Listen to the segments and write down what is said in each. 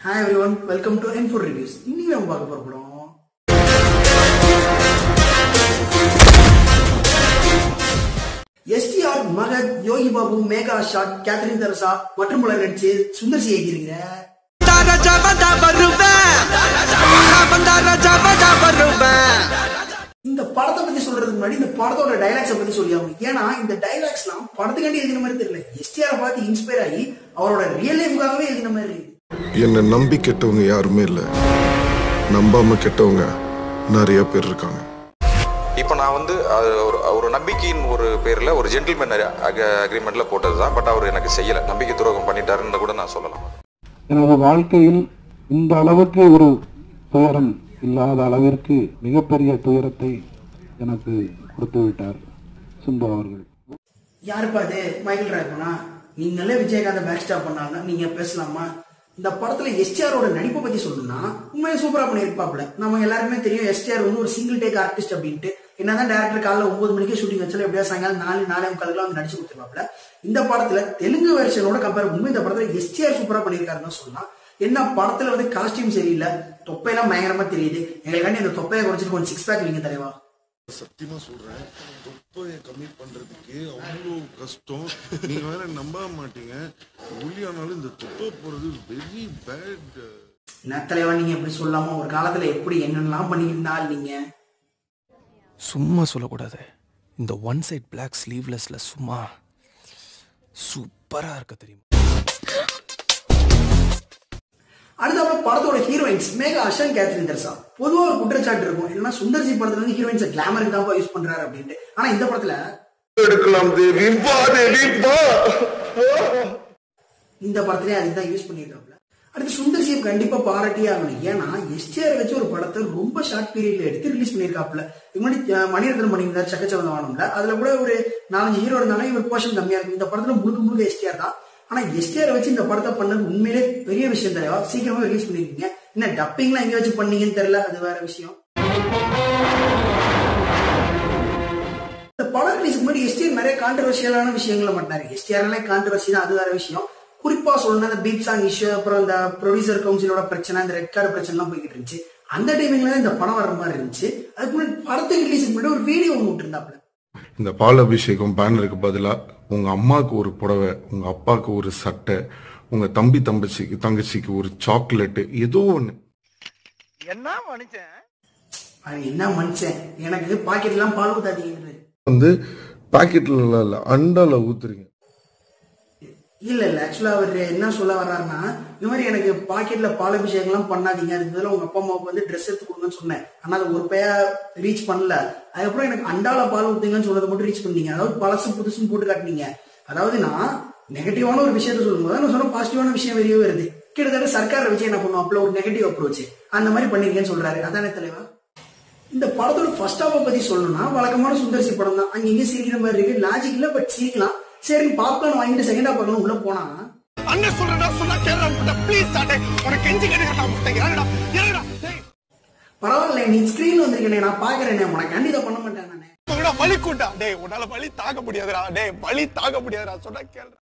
Hi everyone, welcome to N4 Reviews. இன்னைக்கு நம்ம பார்க்க போற படம் STR, மகத், யோகி பாபு, மேகா ஷாட், கேத்ரின் தெரசா மற்றும் பலர் நடிச்சு சுந்தர் சி இயக்கியிருக்கிற இந்த படத்தை பத்தி சொல்றதுக்கு முன்னாடி இந்த படத்தோட டைலாக்ஸை பத்தி சொல்லி ஆகணும். ஏன்னா இந்த டைலாக்ஸ்லாம் படத்துக்காண்டி எழுதின மாதிரி தெரியல, STR பார்த்து இன்ஸ்பயர் ஆகி அவரோட ரியல் லைஃப்காகவே எழுதின மாதிரி இருக்கு. என்ன நம்பி கெட்டவங்க யாருமே இல்லை, நம்பாம கெட்டவங்க நிறைய பேர் இருக்காங்க. இப்போ நான் ஒரு நம்பிக்கையின் ஒரு பேரில் ஒரு ஜென்டில்மேன் அக்ரிமெண்ட்ல போட்டது தான். பட் அவர் எனக்கு செய்யலை, நம்பிக்கை துரோகம் பண்ணிட்டாருன்னு கூட நான் சொல்லலாம். எனது வாழ்க்கையில் இந்த அளவுக்கு ஒரு துயரம் இல்லாத அளவிற்கு மிகப்பெரிய துயரத்தை எனக்கு கொடுத்து விட்டார் சிம்பு அவர்கள். யாருப்பா அது? மைக்கேல் ராய்பனா? நீங்களே விஜயகாந்த் பேக் ஸ்டாப் பண்ணாங்கன்னா நீங்க பேசலாமா? இந்த படத்துல STRோட நடிப்பை பத்தி சொல்லணும்னா உண்மையை சூப்பரா பண்ணிருப்பாப்ல. நம்ம எல்லாருமே தெரியும் STR ஒரு சிங்கிள் டேக் ஆர்டிஸ்ட் அப்படின்ட்டு. என்னதான் டேரக்டர் காலைல 9 மணிக்கு ஷூட்டிங் வச்சாலும் எப்படியா சாயங்காலம் 4-4:45 வந்து நடிச்சு கொடுத்துருப்பாப்ல. இந்த படத்துல தெலுங்கு வெர்ஷனோட கம்பேர் பண்ணும்போது இந்த படத்துல STR சூப்பரா பண்ணிருக்காருன்னு சொல்லலாம். என்ன படத்துல காஸ்டியூம் சரியில்லை, தொப்பையெல்லாம் பயங்கரமா தெரியுது. எங்களுக்காண்டி இந்த தொப்பையை குறைச்சிட்டு கொஞ்சம் 6 பேக் வைங்க தலைவா. சத்தியமா சொல்றேன், தொப்பையை கம்மி பண்றதுக்கு அவ்வளோ கஷ்டம். நீங்க வேற நம்ப மாட்டீங்க, ஒல்லியானாலும் இந்த தொப்பை போறது வெரி பேட். என்ன தலைவா நீங்க எப்படி சொல்லாம? ஒரு காலத்துல எப்படி என்னெல்லாம் பண்ணியிருந்தால் நீங்க சும்மா சொல்லக்கூடாது. இந்த ஒன் சைட் பிளாக் ஸ்லீவ்லெஸ்ல சும்மா சூப்பரா இருக்க தெரியுமா? அடுத்த படத்தோட ஹீரோயின்ஸ் மேகா ஷாட், கேத்ரின் தெரசா. பொதுவா ஒரு குற்றச்சாட்டு இருக்கும், என்னன்னா சுந்தர் சி படத்துல வந்து ஹீரோயின்ஸ் கிளாமருக்கு தான் யூஸ் பண்றாரு அப்படின்ட்டு. ஆனா இந்த படத்துல எடுக்கலாம் தேவி வா, தேவி வா. இந்த படத்திலே அதுதான் யூஸ் பண்ணிருக்காப்ல. அடுத்து சுந்தர் சி கண்டிப்பா பாராட்டியே ஆகணும். ஏன்னா STR வச்சு ஒரு படத்தை ரொம்ப ஷார்ட் பீரியட்ல எடுத்து ரிலீஸ் பண்ணிருக்காப்ல. முன்னாடி மணிரத்னம் பண்ணியிருந்தார் சக்கச்சவந்தவானம்ல, அதுல கூட ஒரு 4-5 ஹீரோ இருந்தாலும் இவர் போர்ஷன் கம்மியா இருக்கும். இந்த படத்துல முழுக்க STR தான். ஆனா STR வச்சு இந்த படத்தை பண்ணது உண்மையிலே பெரிய விஷயம் தலைவா. சீக்கிரமா ரிலீஸ் பண்ணிருக்கீங்க. என்ன டப்பிங்லாம் எங்க வச்சு பண்ணீங்கன்னு தெரியல, அது வேற விஷயம். இந்த படம் ரிலீஸ்க்கு முன்னாடி STR நிறைய கான்ட்ரவர்ஷியலான விஷயங்களை பண்ணாரு. STR கான்ட்ரவர்சி தான், அது வேற விஷயம். குறிப்பா சொல்லணும் இந்த பீப் சாங் இஷ்யூ, அப்புறம் இந்த ப்ரொடியூசர் கவுன்சிலோட பிரச்சனை, இந்த ரெட் கார்டு பிரச்சனை எல்லாம் போய்கிட்டு இருந்துச்சு. அந்த டைமிங்ல தான் இந்த படம் வர மாதிரி இருந்துச்சு. அதுக்கு முன்னாடி படத்துக்கு ரிலீஸ்க்கு முன்னாடி ஒரு வீடியோ ஒன்று விட்டுருந்தாப்ல. இந்த பால் அபிஷேகம் பேனருக்கு பதிலா உங்க அம்மாவுக்கு ஒரு புடவை, உங்க அப்பாவுக்கு ஒரு சட்டை, உங்க தங்கச்சிக்கு ஒரு சாக்லேட், ஏதோ ஒண்ணு. என்ன மனுஷன் எனக்கு பாக்கெட் எல்லாம் பால் ஊத்தாதீங்க. பாக்கெட்ல அண்டால ஊத்துறீங்க. இல்ல ஆக்சுவலா அவர் என்ன சொல்ல வர்றாருன்னா, இந்த மாதிரி எனக்கு பாக்கெட்ல பால் அபிஷேகம் எல்லாம் பண்ணாதீங்க, அதுக்கு பதிலா உங்க அப்பா அம்மாவுக்கு ட்ரெஸ் எடுத்து கொடுங்கன்னு சொன்னேன். ஆனா அது ஒரு பையா ரீச் பண்ணல. அதுக்கப்புறம் எனக்கு அண்டால பால் ஊத்துங்கன்னு சொன்னதை மட்டும் ரீச் பண்ணீங்க. அதாவது பழசு புதுசுன்னு போட்டு காட்டினீங்க. அதாவது நான் நெகட்டிவான ஒரு விஷயத்த சொல்லும்போது நான் சொன்ன பாசிட்டிவான விஷயம் வெளியே வருது. கிட்டத்தட்ட சர்க்கார வச்சு என்ன பண்ணுவோம், அப்பல ஒரு நெகட்டிவ் அப்ரோச் அந்த மாதிரி பண்ணிருக்கேன்னு சொல்றாரு. அதானே தலைவா? இந்த படத்தோட ஃபர்ஸ்ட் ஹாஃப் பத்தி சொல்லணும்னா வழக்கமான சுந்தர் சி படம் தான். அங்க இங்க சிரிக்கிற மாதிரி இருக்கு, லாஜிக் இல்ல, பட் சிரிக்கலாம். சரி பாப்கார்ன் வாங்கிட்டு செகண்ட் ஹாஃப் பார்க்கணும் உள்ள போனா அண்ணன் சொல்றடா சொன்னா கேளுடா ப்ளீஸ் டாடே உனக்கு கெஞ்சி கேட்டா முட்டைங்கடா ஏறடா பரவாயில்லை, நீ ஸ்கிரீன்ல வந்திருக்கனே, நான் பாக்குறேனே, உனக்கு கண்டிப்பா பண்ண மாட்டேன் நானே. உனடா வலி கூண்டா டேய், உன்னால வலி தாங்க முடியாதுடா டேய், வலி தாங்க முடியாதுடா சொன்னா கேளுடா.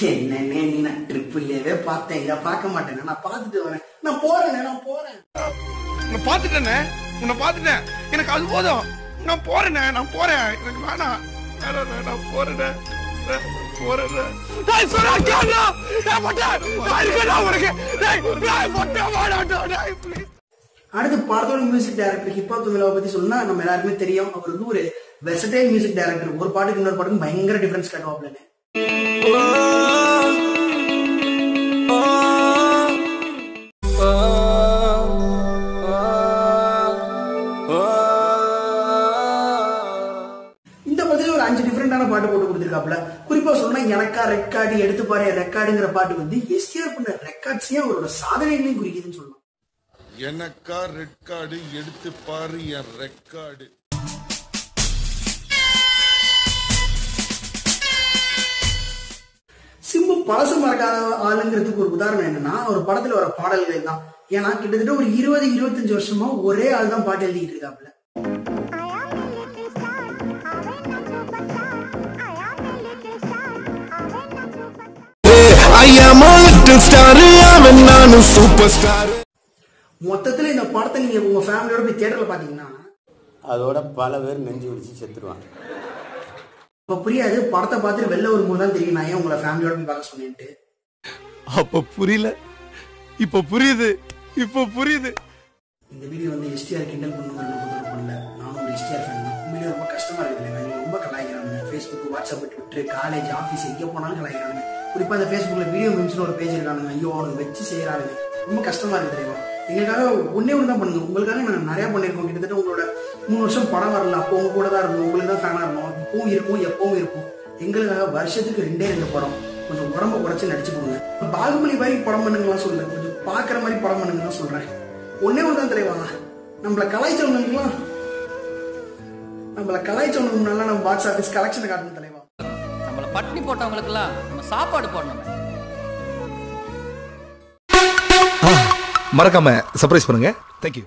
என்னன்னே நீ நான் ட்ரிபிள்லேவே பார்த்தேன், இத பார்க்க மாட்டேன், நான் பார்த்துட்டு வரேன், நான் போறேன். உன்னை பார்த்துட்டேனே, உன்னை பார்த்துட்டேன், எனக்கு அது போதும், நான் போறேனே, நான் போறேன், எனக்கு வேணாம், நான் போறேனே. அடுத்து படத்தோட மியூசிக் டைரக்டர் ஹிப்ஹாப் தமிழாவை பத்தி சொன்னா நம்ம எல்லாருக்குமே தெரியும். அவர் ஒரு வெர்சடைல் மியூசிக் டைரக்டர். ஒரு பாட்டுக்கு இன்னொரு பாட்டுக்கு பயங்கர டிஃபரன்ஸ் காட்டுவாப்லன்னு. ஒரு 5 டிஃபரெண்டான பாட்டு போட்டு கொடுத்திருக்காப்ல. குறிப்பா சொன்னா எனக்கா ரெட் கார்டு எடுத்து பாரு ரெக்கார்டுங்கிற பாட்டு STR பண்ண ரெக்கார்ட்ஸே அவரோட சாதனைகளையும் குறிக்குதுன்னு சொல்லலாம். எனக்கா ரெட் கார்டு எடுத்து பாரு என் ரெக்கார்டு. சிம்பு பழசு மறக்காத ஆளுங்கிறதுக்கு ஒரு உதாரணம் என்னன்னா ஒரு படத்துல வர பாடல்கள் தான். ஏன்னா கிட்டத்தட்ட ஒரு 20-25 வருஷமா ஒரே ஆள் தான் பாட்டு எழுதிட்டு இருக்காப்ல. I am a little star, I'm a super மொத்தத்துல இந்த படத்தை நீங்க உங்க ஃபேமிலியோட போய் தியேட்டர்ல பாத்தீங்கன்னா அதோட பல பேர் நெஞ்சு விரிச்சு செத்துருவாங்க. இப்ப புரியாது, படத்தை பார்த்துட்டு வெளில வரும்போது தான் தெரியும் நான் ஏன் உங்களை ஃபேமிலியோட போய் பார்க்க சொன்னேன்ட்டு. அப்ப புரியல, இப்ப புரியுது, இப்ப புரியுது. இந்த வீடியோ வந்து எஸ்டிஆர் கிண்டல் பண்ணல, நானும் ஒரு எஸ்டிஆர் ஃபேன் தான். உண்மையிலேயே ரொம்ப கஷ்டமா இருக்குது, ரொம்ப கலாய்க்கிறாங்க. Facebook, WhatsApp, Twitter, college, office எங்கே போனாலும் கலாய்க்கிறாங்க. குறிப்பா அந்த ஃபேஸ்புக்ல வீடியோ மீம்ஸ்னு ஒரு பேஜ் இருக்கானுங்க, ஐயோ அவனுக்கு வச்சு செய்யறாங்க. ரொம்ப கஷ்டமா இருக்கு தெரியுமா. எங்களுக்காக ஒன்னே ஒன்று தான் பண்ணுங்க, உங்களுக்காக நாங்கள் நிறைய பண்ணியிருக்கோம். கிட்டத்தட்ட உங்களோட 3 வருஷம் படம் வரல, அப்போ உங்க கூட தான் இருந்தோம், உங்களுக்கு தான் ஃபேனா இருந்தோம், இப்பவும் இருக்கும், எப்பவும் இருக்கும். எங்களுக்காக வருஷத்துக்கு 2 படம் கொஞ்சம் உடம்ப குறைச்சி நடிச்சு கொடுங்க. பாகுபலி மாதிரி படம் பண்ணுங்கலாம் சொல்லல, கொஞ்சம் பாக்குற மாதிரி படம் பண்ணுங்க தான் சொல்றேன். ஒன்னே ஒன்று தான் தலைவா, நம்மள கலாய்ச்சவங்களுக்குலாம் முன்னால நம்ம பாக்ஸ் ஆஃபீஸ் கலெக்ஷன் காட்டணும் தலைவா. நம்மள பட்டினி போட்டவங்களுக்குலாம் நம்ம சாப்பாடு போடணும். மறக்காம சர்ப்ரைஸ் பண்ணுங்க. தேங்க்யூ.